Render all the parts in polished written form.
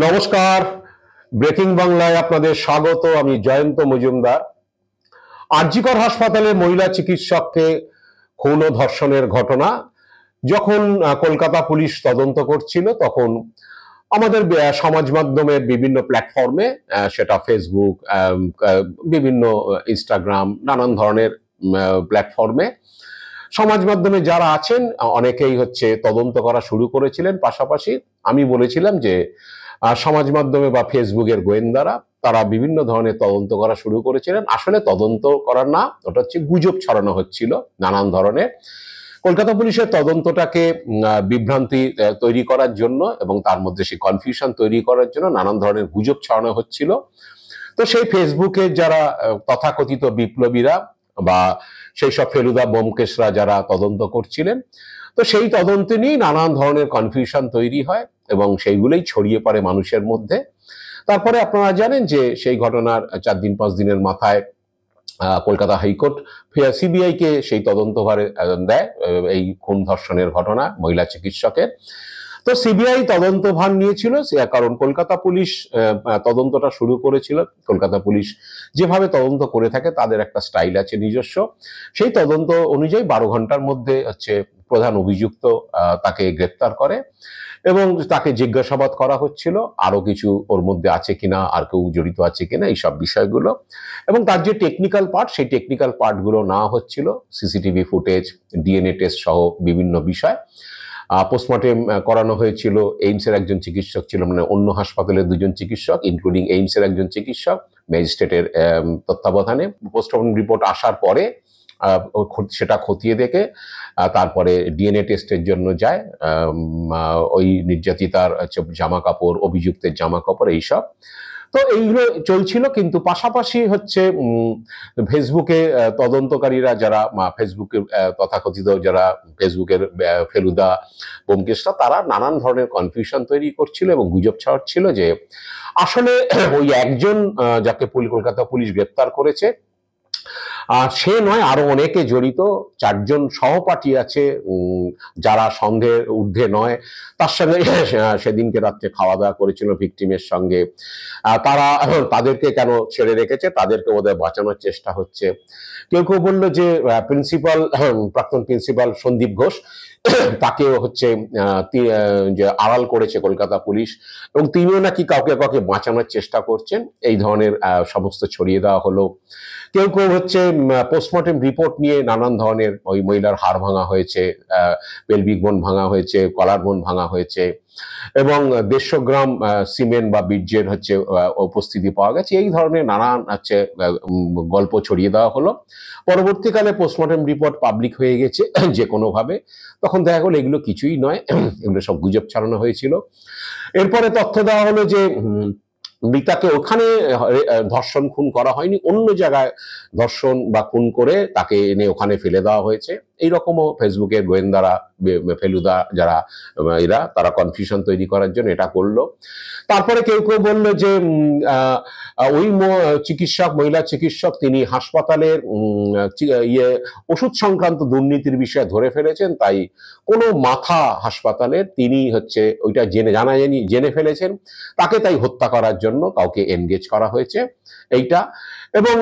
নমস্কার, ব্রেকিং বাংলায় আপনাদের স্বাগত। আমি জয়ন্ত মজুমদার। আর.জি. কর হাসপাতালে মহিলা চিকিৎসককে খুন ও ধর্ষণের ঘটনা যখন কলকাতা পুলিশ তদন্ত করছিল, তখন আমাদের সমাজ মাধ্যমের বিভিন্ন প্ল্যাটফর্মে, সেটা ফেসবুক, বিভিন্ন ইনস্টাগ্রাম, নানান ধরনের প্ল্যাটফর্মে সমাজ মাধ্যমে যারা আছেন অনেকেই তদন্ত করা শুরু করেছিলেন। পাশাপাশি আমি বলেছিলাম যে সমাজ মাধ্যমে বা ফেসবুকের গোয়েন্দারা তারা বিভিন্ন ধরনের তদন্ত করা শুরু করেছিলেন। আসলে তদন্ত করার না, ওটা গুজব ছড়ানো হচ্ছিল নানান ধরনের। কলকাতা পুলিশের তদন্তটাকে বিভ্রান্তি তৈরি করার জন্য এবং তার মধ্যে সেই কনফিউশন তৈরি করার জন্য নানান ধরনের গুজব ছড়ানো হচ্ছিল। তো সেই ফেসবুকে যারা তথাকথিত বিপ্লবীরা বা সেই সব ফেলুদা ব্যোমকেশরা যারা তদন্ত করছিলেন, তো সেই তদন্ত নিয়েই নানান ধরনের কনফিউশন তৈরি হয় এবং সেইগুলোই ছড়িয়ে পড়ে মানুষের মধ্যে। তারপরে আপনারা জানেন যে সেই ঘটনার 4-5 দিনের মাথায় কলকাতা হাইকোর্ট সিবিআই কে সেই তদন্তভার দেয় এই খুন ধর্ষণের ঘটনা মহিলা চিকিৎসকের। তো সিবিআই তদন্তভার নিয়েছিল, কারণ কলকাতা পুলিশ তদন্তটা শুরু করেছিল। কলকাতা পুলিশ যেভাবে তদন্ত করে থাকে তাদের একটা স্টাইল আছে নিজস্ব। সেই তদন্ত অনুযায়ী 12 ঘন্টার মধ্যে প্রধান অভিযুক্ত তাকে গ্রেপ্তার করে এবং তাকে জিজ্ঞাসাবাদ করা হচ্ছিল আরো কিছু ওর মধ্যে আছে কিনা, আর কেউ জড়িত আছে কিনা, এইসব বিষয়গুলো। এবং তার যে টেকনিক্যাল পার্ট, সেই টেকনিক্যাল পার্টগুলো না হচ্ছিল, সিসিটিভি ফুটেজ, ডিএনএ টেস্ট সহ বিভিন্ন বিষয়। পোস্টমর্টেম করানো হয়েছিল। এইমসের একজন চিকিৎসক ছিল, মানে অন্য হাসপাতালের 2জন চিকিৎসক, ইনক্লুডিং এইমসের একজন চিকিৎসক, ম্যাজিস্ট্রেটের তত্ত্বাবধানে। পোস্টমর্টেম রিপোর্ট আসার পরে সেটা খতিয়ে দেখে তারপরে ডিএনএ টেস্টের জন্য যায় ওই নির্যাতিতার জামা কাপড়, অভিযুক্তের জামা কাপড়, এইসব। তো এইগুলো চলছিল, কিন্তু পাশাপাশি ফেসবুকে তদন্তকারীরা যারা ফেসবুকের তথাকথিত যারা ফেসবুকের ফেলুদা ব্যোমকেশরা, তারা নানান ধরনের কনফিউশন তৈরি করছিল এবং গুজব ছড়াচ্ছিল যে আসলে ওই একজন যাকে কলকাতা পুলিশ গ্রেপ্তার করেছে সে নয়, আরো অনেকে জড়িত। 4জন সহপাঠী আছে যারা সন্দেহের ঊর্ধ্বে নয়। তার সঙ্গে সেদিনকে রাত্রে খাওয়া দাওয়া করেছিল ভিকটিমের সঙ্গে। তাদেরকে কেন ছেড়ে রেখেছে, তাদেরকে বোধহয় বাঁচানোর চেষ্টা হচ্ছে। কেউ কেউ বললো যে প্রাক্তন প্রিন্সিপাল সন্দীপ ঘোষ, তাকেও যে আড়াল করেছে কলকাতা পুলিশ এবং তিনিও নাকি কাউকে কাউকে বাঁচানোর চেষ্টা করছেন। এই ধরনের সমস্ত ছড়িয়ে দেওয়া হলো। কেউ কেউ পোস্টমর্টেম রিপোর্ট নিয়ে নানান ধরনের, ওই মহিলার হাড় ভাঙা হয়েছে, পেলভিক বোন ভাঙা হয়েছে, কলার বোন ভাঙা হয়েছে এবং 150 গ্রাম সিমেন্ট বা বীর্যের উপস্থিতি পাওয়া গেছে। এই ধরনের নানান গল্প ছড়িয়ে দেওয়া হলো। পরবর্তীকালে পোস্টমর্টেম রিপোর্ট পাবলিক হয়ে গেছে যে কোনোভাবে। তখন দেখা গেল এগুলো কিছুই নয়, এগুলো সব গুজব ছড়ানো হয়েছিল। এরপরে তথ্য দেওয়া হলো যে মৃতাকে ওখানে ধর্ষণ খুন করা হয়নি, অন্য জায়গায় ধর্ষণ বা খুন করে তাকে এনে ওখানে ফেলে দেওয়া হয়েছে। এইরকমও ফেসবুকের গোয়েন্দারা, ফেলুদা যারা এরা, তারা কনফিউশন তৈরি করার জন্য এটা করলো। তারপরে কেউ কেউ বললো যে ওই মহিলা চিকিৎসক তিনি হাসপাতালের ওষুধ সংক্রান্ত দুর্নীতির বিষয়ে ধরে ফেলেছেন, তাই কোনো মাথা হাসপাতালের তিনি ওইটা জেনে ফেলেছেন, তাকে তাই হত্যা করার জন্য কাউকে এনগেজ করা হয়েছে এইটা। এবং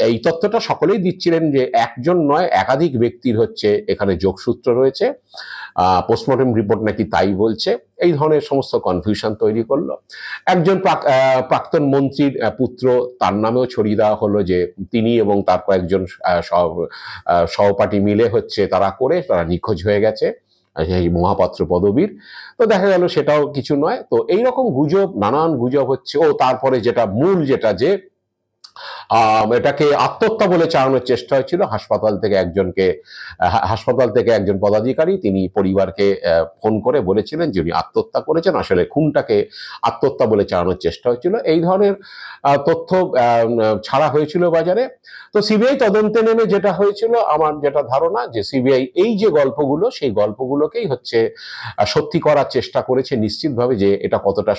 এই তথ্যটা সকলেই দিচ্ছিলেন যে একজন নয়, একাধিক ব্যক্তির এখানে যোগসূত্র রয়েছে। পোস্টমর্টেম রিপোর্ট নাকি তাই বলছে। এই ধরনের সমস্ত কনফিউশন তৈরি করলো। একজন প্রাক্তন মন্ত্রীর পুত্র, তার নামেও ছড়িয়ে দেওয়া হলো যে তিনি এবং তার কয়েকজন সহপাঠী মিলে তারা নিখোঁজ হয়ে গেছে সেই মহাপাত্র পদবীর। তো দেখা গেল সেটাও কিছু নয়। তো এইরকম গুজব, নানান গুজব হচ্ছে। ও তারপরে যেটা মূল, যেটা যে এটাকে আত্মহত্যা বলে চালানোর চেষ্টা হয়েছিল। হাসপাতাল থেকে একজন পদাধিকারী তিনি পরিবারকে ফোন করে বলেছিলেন যে উনি আত্মহত্যা করেছেন, আসলে খুনটাকে আত্মহত্যা বলে চালানোর চেষ্টা হয়েছিল। এই ধরনের তথ্য ছাড়া হয়েছিল বাজারে। তো সিবিআই তদন্তে নেমে যেটা হয়েছিল, আমার যেটা ধারণা, যে সিবিআই এই যে গল্পগুলো, সেই গল্পগুলোকেই সত্যি করার চেষ্টা করেছে নিশ্চিতভাবে, যে এটা কতটা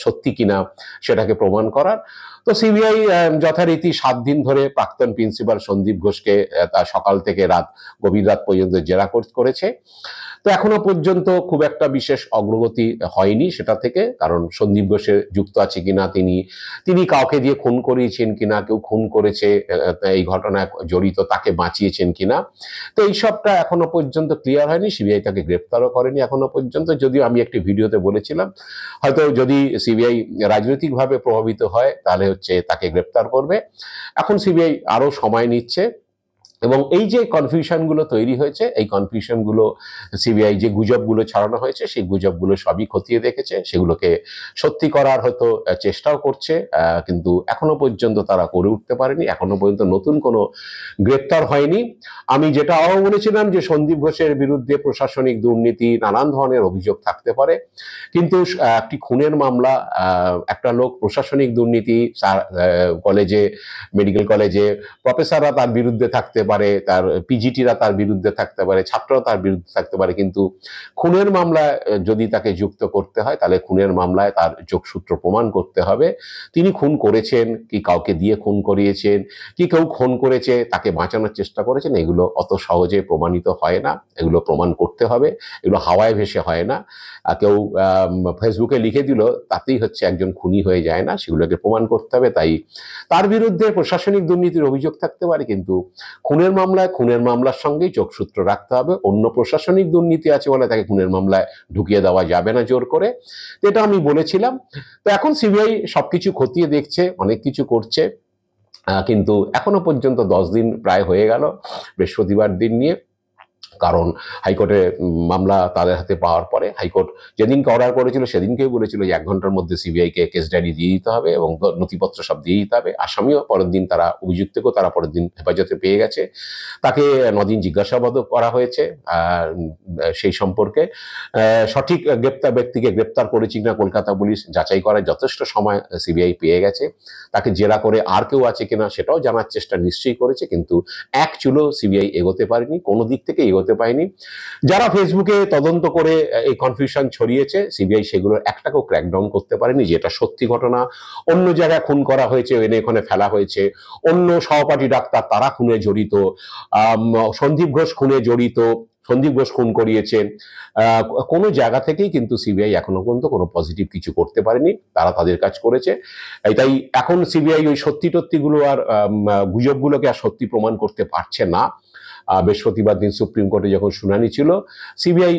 সত্যি কিনা সেটাকে প্রমাণ করার। তো সিবিআই যথারীতি 7 দিন ধরে প্রাক্তন প্রিন্সিপাল সন্দীপ ঘোষকে তার সকাল থেকে গভীর রাত পর্যন্ত জেরা করেছে। তো এখনো পর্যন্ত খুব একটা বিশেষ অগ্রগতি হয়নি সেটা থেকে, কারণ সন্দীপ ঘোষে যুক্ত আছে কিনা, তিনি কাউকে দিয়ে খুন করিয়েছেন কিনা, কেউ খুন করেছে এই ঘটনায় জড়িত তাকে বাঁচিয়েছেন কিনা, তো এই সবটা এখনো পর্যন্ত ক্লিয়ার হয়নি। সিবিআই তাকে গ্রেপ্তারও করেনি এখনো পর্যন্ত, যদিও আমি একটি ভিডিওতে বলেছিলাম হয়তো যদি সিবিআই রাজনৈতিকভাবে প্রভাবিত হয় তাহলে তাকে গ্রেপ্তার করবে। এখন সিবিআই আরো সময় নিচ্ছে এবং এই যে কনফিউশনগুলো তৈরি হয়েছে, এই কনফিউশনগুলো সিবিআই যে গুজবগুলো ছড়ানো হয়েছে সেই গুজবগুলো সবই খতিয়ে দেখেছে, সেগুলোকে সত্যি করার হয়তো চেষ্টাও করছে, কিন্তু এখনো পর্যন্ত তারা করে উঠতে পারেনি। এখনো পর্যন্ত নতুন কোনো গ্রেপ্তার হয়নি। আমি যেটা আরও বলেছিলাম যে সন্দীপ ঘোষের বিরুদ্ধে প্রশাসনিক দুর্নীতি, নানান ধরনের অভিযোগ থাকতে পারে, কিন্তু একটি খুনের মামলা, একটা লোক প্রশাসনিক দুর্নীতি, কলেজে, মেডিকেল কলেজে প্রফেসররা তার বিরুদ্ধে থাকতে পারে, তার পিজিটিরা তার বিরুদ্ধে থাকতে পারে, ছাত্ররা তার বিরুদ্ধে থাকতে পারে, কিন্তু খুনের মামলায় যদি তাকে যুক্ত করতে হয় তাহলে খুনের মামলায় তার যোগসূত্র প্রমাণ করতে হবে। তিনি খুন করেছেন কি কাউকে দিয়ে খুন করিয়েছেন কি কেউ খুন করেছে তাকে বাঁচানোর চেষ্টা করেছেন, এগুলো অত সহজে প্রমাণিত হয় না, এগুলো প্রমাণ করতে হবে, এগুলো হাওয়ায় ভেসে হয় না। কেউ ফেসবুকে লিখে দিল তাতেই একজন খুনি হয়ে যায় না, সেগুলোকে প্রমাণ করতে হবে। তাই তার বিরুদ্ধে প্রশাসনিক দুর্নীতির অভিযোগ থাকতে পারে, কিন্তু খুনের মামলার সঙ্গেই যোগসূত্র রাখতে হবে। অন্য প্রশাসনিক দুর্নীতি আছে বলে তাকে খুনের মামলায় ঢুকিয়ে দেওয়া যাবে না জোর করে, এটা আমি বলেছিলাম। তো এখন সিবিআই সবকিছু খতিয়ে দেখছে, অনেক কিছু করছে, কিন্তু এখনো পর্যন্ত 10 দিন প্রায় হয়ে গেল বৃহস্পতিবার দিন নিয়ে, কারণ হাইকোর্টে মামলা তাদের হাতে পাওয়ার পরে হাইকোর্ট যেদিনকে অর্ডার করেছিল সেদিনকেই বলেছিল যে 1 ঘন্টার মধ্যে সিবিআইকে কেস ডায়েরি দিয়ে দিতে হবে এবং নথিপত্র সব দিয়ে দিতে হবে। আসামিও পরের দিন, তারা অভিযুক্তকেও তারা পরের দিন হেফাজতে পেয়ে গেছে, তাকে 9 দিন জিজ্ঞাসাবাদ করা হয়েছে। সেই সম্পর্কে সঠিক গ্রেপ্তার ব্যক্তিকে গ্রেপ্তার করেছি কিনা কলকাতা পুলিশ যাচাই করার যথেষ্ট সময় সিবিআই পেয়ে গেছে। তাকে জেরা করে আর কেউ আছে কিনা সেটাও জানার চেষ্টা নিশ্চয়ই করেছে, কিন্তু এক চুলো সিবিআই এগোতে পারেনি, কোনো দিক থেকে এগোতে পায়নি। যারা ফেসবুকে তদন্ত করে এই কনফিউশন ছড়িয়েছে, সিবিআই সেগুলোর একটাকেও ক্র্যাকডাউন করতে পারেনি যে এটা সত্যি ঘটনা, অন্য জায়গায় খুন করা হয়েছে, এনে এখানে ফেলা হয়েছে, অন্য সহপাঠী ডাক্তার তারা খুনে জড়িত, সন্দীপ ঘোষ খুনে জড়িত, সন্দীপ ঘোষ খুন করিয়েছেন, কোনো জায়গা থেকেই কিন্তু সিবিআই এখনো পর্যন্ত কোনো পজিটিভ কিছু করতে পারেনি, তারা তাদের কাজ করেছে। তাই এখন সিবিআই ওই সত্যি টত্যিগুলো আর গুজবগুলোকে আর সত্যি প্রমাণ করতে পারছে না। বৃহস্পতিবার দিন সুপ্রিম কোর্টে যখন শুনানি ছিল, সিবিআই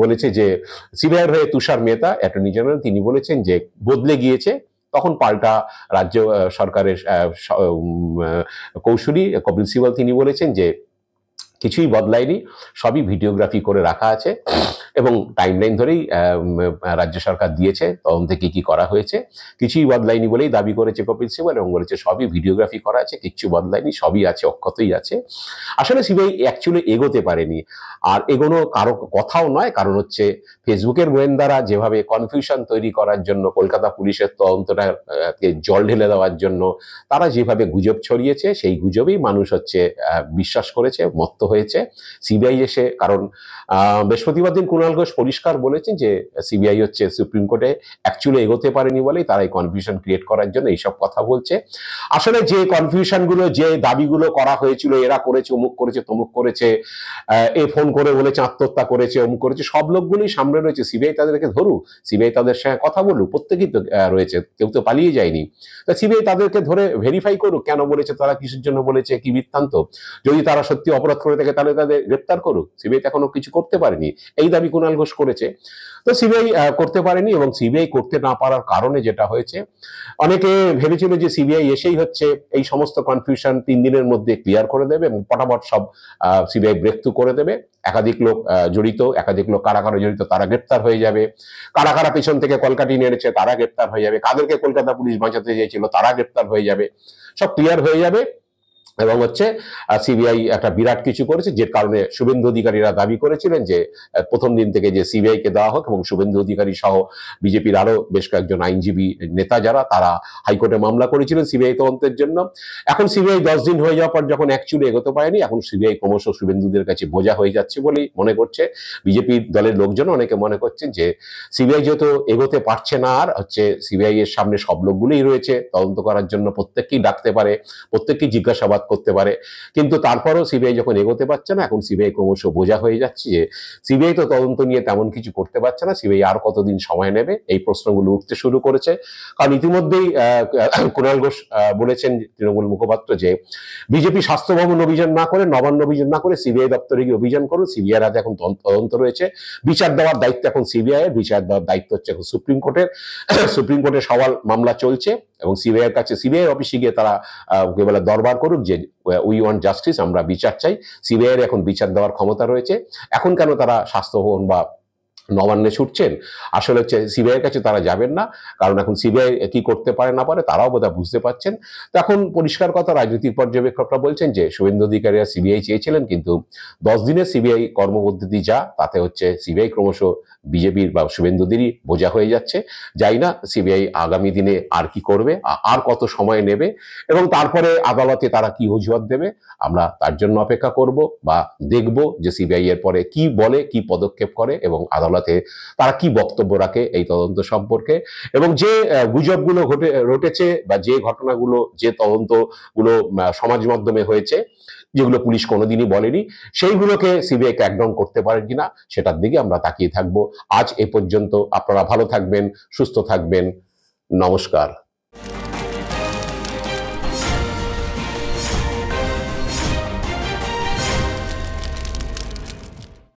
বলেছে যে সিবিআইয়ের হয়ে তুষার মেহতা অ্যাটর্নি জেনারেল তিনি বলেছেন যে বদলে গিয়েছে, তখন পাল্টা রাজ্য সরকারের কৌশলী কপিল সিবাল তিনি বলেছেন যে কিছুই বদলায়নি, সবই ভিডিওগ্রাফি করে রাখা আছে এবং টাইমলাইন ধরেই রাজ্য সরকার দিয়েছে তদন্তে কি করা হয়েছে, কিছুই বদলায়নি বলেই দাবি করেছে কপিল সিবাল এবং বলেছে সবই ভিডিওগ্রাফি করা আছে, কিচ্ছু বদলায়নি, সবই আছে, অক্ষতই আছে। আসলে সিবিআই অ্যাকচুয়ালি এগোতে পারেনি, আর এগোনো কারো কথাও নয়, কারণ ফেসবুকের গোয়েন্দারা যেভাবে কনফিউশন তৈরি করার জন্য, কলকাতা পুলিশের তদন্তটাকে জল ঢেলে দেওয়ার জন্য তারা যেভাবে গুজব ছড়িয়েছে, সেই গুজবেই মানুষ বিশ্বাস করেছে, মত্ত হয়েছে। সিবিআই এসে, কারণ বৃহস্পতিবার দিন কুণাল ঘোষ পরিষ্কার বলেছেন যে সিবিআই সুপ্রিম কোর্টে অ্যাকচুয়ালি এগোতে পারেনি বলেই তারা এই কনফিউশন ক্রিয়েট করার জন্য এইসব কথা বলছে। আসলে যে কনফিউশনগুলো, যে দাবিগুলো করা হয়েছিল, এরা করেছে, অমুক করেছে, তমুক করেছে, এ ফোন করে বলেছে আত্মহত্যা করেছে, অমুক করেছে, সব লোকগুলোই সামনে রয়েছে। সিবিআই তাদেরকে ধরুক, সিবিআই তাদের সঙ্গে কথা বলুক, প্রত্যেকেই তো রয়েছে, কেউ তো পালিয়ে যায়নি। তা সিবিআই তাদেরকে ধরে ভেরিফাই করুক কেন বলেছে, তারা কিসের জন্য বলেছে, কি বৃত্তান্ত, যদি তারা সত্যি অপরাধ করে থাকে তাহলে তাদের গ্রেপ্তার করুক। সিবিআই এখনো কিছু করতে পারেনি, এই দাবি কুণাল ঘোষ করেছে। তো সিবিআই করতে পারেনি, এবং সিবিআই করতে না পারার কারণে যেটা হয়েছে, অনেকে ভেবেছিল যে সিবিআই এসেই এই সমস্ত কনফিউশন 3 দিনের মধ্যে ক্লিয়ার করে দেবে এবং পটাপট সব সিবিআই ব্রেক থ্রু করে দেবে, একাধিক লোক জড়িত, একাধিক লোক কারা কারা জড়িত তারা গ্রেপ্তার হয়ে যাবে, কারা কারা পেছন থেকে কলকাঠি নেড়েছে তারা গ্রেপ্তার হয়ে যাবে, কাদেরকে কলকাতা পুলিশ বাঁচাতে চেয়েছিল তারা গ্রেপ্তার হয়ে যাবে, সব ক্লিয়ার হয়ে যাবে। এবং হচ্ছে সিবিআই একটা বিরাট কিছু করেছে, যে কারণে শুভেন্দু অধিকারীরা দাবি করেছিলেন যে প্রথম দিন থেকে যে সিবিআই কে দেওয়া হোক, এবং শুভেন্দু অধিকারী সহ বিজেপির আরো বেশ কয়েকজন আইনজীবী নেতা যারা, তারা হাইকোর্টে মামলা করেছিলেন সিবিআই তদন্তের জন্য। এখন সিবিআই 10 দিন হয়ে যাওয়ার পর যখন অ্যাকচুয়ালি এগোতে পারেনি, এখন সিবিআই ক্রমশ শুভেন্দুদের কাছে বোঝা হয়ে যাচ্ছে বলেই মনে করছে বিজেপির দলের লোকজন। অনেকে মনে করছেন যে সিবিআই যেহেতু এগোতে পারছে না, আর হচ্ছে সিবিআই এর সামনে সব লোকগুলোই রয়েছে তদন্ত করার জন্য, প্রত্যেককেই ডাকতে পারে, প্রত্যেককেই জিজ্ঞাসাবাদ করতে পারে, কিন্তু তারপরেও সিবিআই যখন এগোতে পারছে না, এখন সিবিআই ক্রমশ বোঝা হয়ে যাচ্ছে যে সিবিআই তো তদন্ত নিয়ে তেমন কিছু করতে পারছে না, সিবিআই আর কতদিন সময় নেবে, এই প্রশ্নগুলো উঠতে শুরু করেছে। কারণ ইতিমধ্যেই কুণাল ঘোষ বলেছেন, তৃণমূল মুখপাত্র, যে বিজেপি স্বাস্থ্য ভবন অভিযান না করে, নবান্ন অভিযান না করে সিবিআই দপ্তরে গিয়ে অভিযান করুন। সিবিআই আজ এখন তদন্ত রয়েছে, বিচার দেওয়ার দায়িত্ব এখন সিবিআই এর, বিচার দেওয়ার দায়িত্ব হচ্ছে এখন সুপ্রিম কোর্টের। সুপ্রিম কোর্টে সওয়াল মামলা চলছে, এবং সিবিআই এর কাছে, সিবিআই অফিসে গিয়ে তারা বলে দরবার করুক যে উই ওয়ান্ট জাস্টিস, আমরা বিচার চাই। সিবিআই এর এখন বিচার দেওয়ার ক্ষমতা রয়েছে। এখন কেন তারা স্বাস্থ্য ভবন বা নবান্নে ছুটছেন? আসলে হচ্ছে সিবিআই এর কাছে তারা যাবেন না, কারণ এখন সিবিআই কি করতে পারে না পারে তারাও বোধহয় বুঝতে পারছেন। তো এখন পরিষ্কার কথা, রাজনৈতিক পর্যবেক্ষকরা বলছেন যে শুভেন্দু অধিকারীরা সিবিআই চেয়েছিলেন, কিন্তু 10 দিনের সিবিআই কর্মপদ্ধতি যা, তাতে হচ্ছে সিবিআই ক্রমশ বিজেপির বা শুভেন্দুদেরই বোঝা হয়ে যাচ্ছে। যাই না সিবিআই আগামী দিনে আর কি করবে, আর কত সময় নেবে, এবং তারপরে আদালতে তারা কি অজুহাত দেবে, আমরা তার জন্য অপেক্ষা করব বা দেখব যে সিবিআই এর পরে কি বলে, কি পদক্ষেপ করে, এবং আদালতে তারা কি বক্তব্য রাখে এই তদন্ত সম্পর্কে। এবং যে গুজবগুলো ঘটেছে বা যে ঘটনাগুলো, যে তদন্তগুলো সমাজ মাধ্যমে হয়েছে, যেগুলো পুলিশ কোনোদিনই বলেনি, সেইগুলোকে সিবিআই ক্র্যাকডাউন করতে পারে কিনা, সেটার দিকে আমরা তাকিয়ে থাকবো। আজ এ পর্যন্ত। আপনারা ভালো থাকবেন, সুস্থ থাকবেন। নমস্কার।